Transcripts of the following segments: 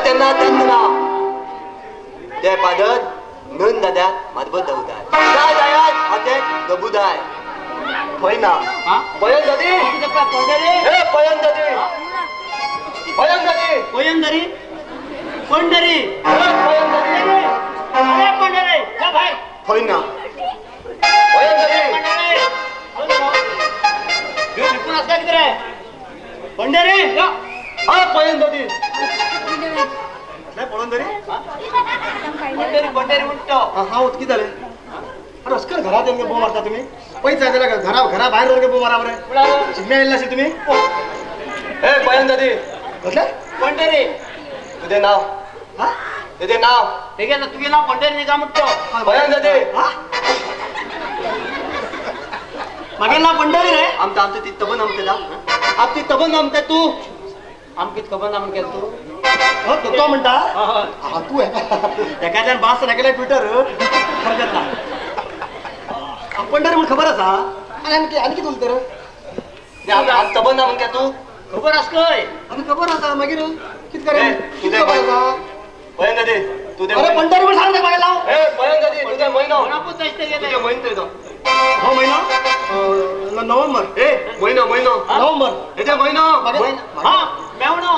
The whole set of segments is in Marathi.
त्यांना ते पादत नन दादा माधव दवदाय काय दायात हाते दबुदाय होईना पयन दादी हे पयन दादी कोयंदरी पंढरी पयन दादी अरे पंढरी जा भाई होईना पयन दादी निपुण असता किती रे पंढरी हा पयन दादी नाही पळून तरी पंढरी म्हणतो हा उतकी झाले अरे अस्कर घरात येऊन बो मारता तुम्ही पैसा त्याला घरा बाहेर जाऊन बो मारा बरं शिकण्या येईल असेल तुम्ही हे पयन दादी म्हटलं पंढरी तुझे नाव हा तुझे नाव ठीक आहे ना तुझे नाव पंढरी निघा म्हणतो पयन दादी हा मागे ना पंढरी रे आमचं ती तबन आमचं आप ती तबन आमचं तू आमकीत खबर ना केलं तू हो तो म्हणता हा तू आहे एखाद्या बास टाकलाय ट्विटर हरकत ना पंढरी म्हणून खबर असा आणखी तुला तर तबन ना म्हणते तू खबर असतोय आणि खबर असा मागीर किती करेल किती खबर असा पयन दादी तुझे अरे पंढरी म्हणून सांग मागे लाव हे पयन दादी तुझे महिना कोणापूर जायचं गेलं तुझे महिन तरी हो महिना नोव्हेंबर हे महिना नोव्हेंबर हे महिना हा मेवणो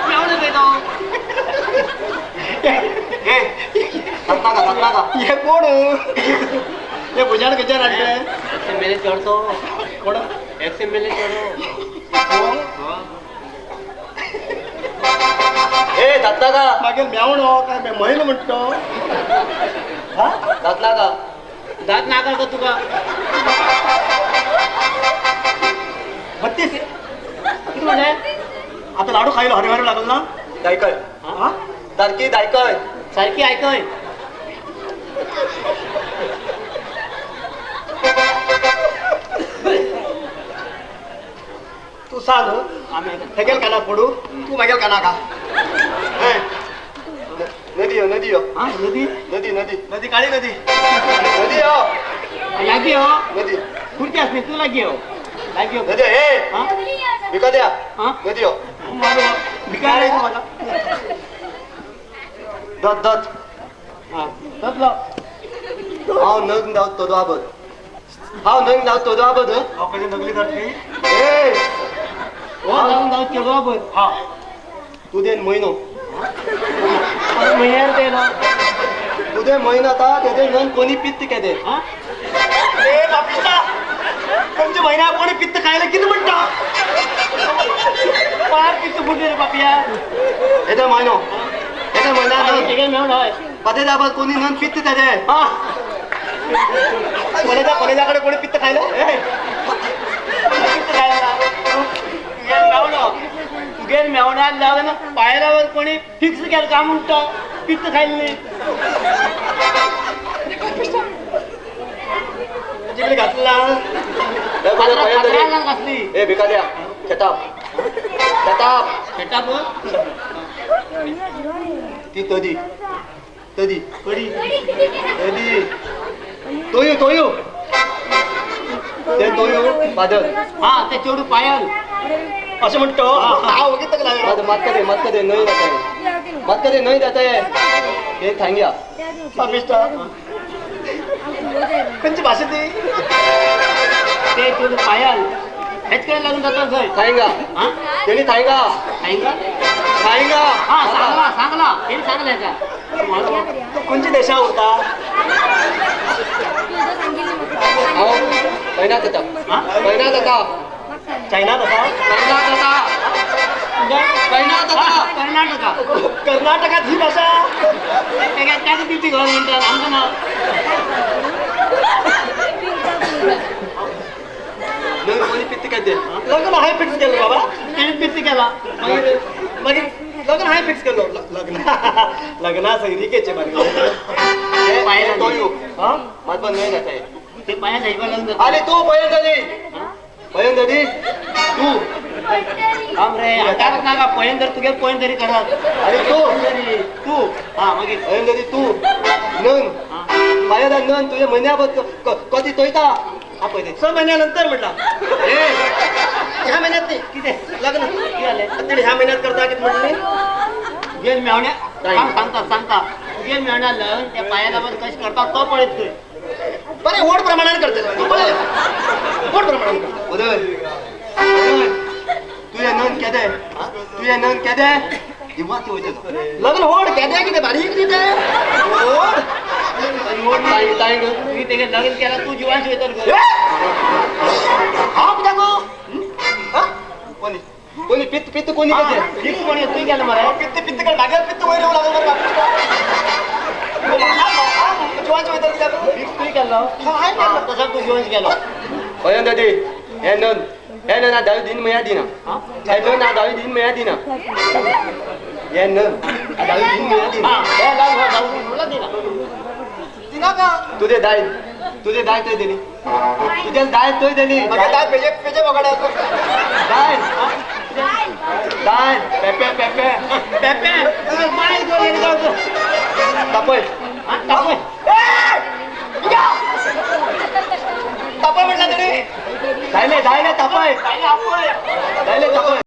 मेवणं देतो हे रत्नाका हे कोण हे बुजाड गजाड आणले एक्सएमएलए चढतो कोण एक्सएमएलए चढो हे रत्नाका मागे म्यावणो काय महिना म्हणतो हा रत्नाका दात नाका का तुका 32 किती म्हणे आता लाडू खायला हरे लागल ना दायकय हा दारकी दायकय सारखी ऐकय तू सांग आम्ही हेगेल काना पडू तू मागेल काना का नदी हो हा नदी नदी काळी नदी नदी हो लागी हो नदी खुर्ची असणे तू लागी हो लागी हो नदी हे हा विका द्या हा नदी हो मारो भिकार आहे माझा दत हा तसलं हाव नग दाव तो दाबद अहो कधी नगली करते ए हो जाऊन जाऊ केलो आपण हा तू देन महिनो महिन्यावर ते ना तुझे महिना ता तेजे नन कोणी पित्त के दे हा ए बापिस्ता तुमच्या महिना कोणी पित्त खायला किती म्हणता पार किती फुटले रे बापिया येते महिनो येते महिना एक मेवण होय पदे दाबद कोणी नन पित्त तेजे हा कॉलेजाकडे कोणी पित्त खायला किती खायला तुगेन मेवणार लावलं ना पायऱ्यावर कोणी फिक्स केलं का म्हणतो पित्त खायला नाही जिकडे घातला कसली ए भिका द्या खेताब फेटाप ती तदी कडी तदी तोयू ते तोयू पादल हा ते चोडू पायल असं म्हणतो हा बघितलं का नाही? मत कदे नहीं जाता है हे थांग्या बापिस्ता कोणची भाषा ती ते चोडू पायल हेचकडे लागून जातात खय थांगा हा तेनी थांगा सांगा हा सांगला हे सांगलाय का तो कोणची देशा होता आओ पहिना जाता चायना तसा कर्नाटका कर्नाटकात ही भाषा त्याचं तिथे घर म्हणतात आमचं नाव नन कोणी पित्त के दे लग्न हाय फिक्स केलं बाबा त्याने पित्त केला मग लग्न हाय फिक्स केलं लग्ना सैनिकेचे पायाला तोयू हा मत पण नहीं जाता है ते पाया जायला अरे तू पयन दादी तू रे अंगारात नागा पोयन जर तुगे पोयन तरी करत अरे तू हा मग पयन दादी तू नन पायाला नन तुझे महिन्याबद्दल कधी तोयता हा पहिले 6 महिन्यानंतर म्हटला ह्या महिन्यात ती किती लग्न किती झाले तिने ह्या महिन्यात करता किती म्हणली गेल मेवण्या काय? सांगता गेल मेवण्या लग्न त्या पायाला पण कशी करतात तो पळत तोय बरे ओढ प्रमाणाने करते तू बोला. ओढ प्रमाणाने करते. उदय तुझे नोंद केदे तुझे नोंद केदे दिवा तू लग्न ओढ क्या द्या किती बारीक देते ओढ मी ते लग्न केला तू जीवांशी येतो हा कुठे गो कोणी कोणी पित्त पित्त कोणी केले फिक्स कोणी तू केलं मला पित्त पित्त कर भाग्यात पित्त वैर येऊ लागलं बरं जीवांची वेदर दिल्या फिक्स तू केलं तसा तू जीवांशी केला पयन दादी हे नोंद ना दावी दिन मया दिना हे नोंद ना दावी दिन मया दिना हे नोंद दावी दिन मया दिना मला दिला दिना का तुझे दाय तोय दिली तुझे दाय तोय दिली मग काय पेजे पेजे बघाडा दाय दाय पेपे पेपे पेपे माय गो तापय टाकूय तापा म्हटलं तरी दायले तापय काय आपण दायले तापय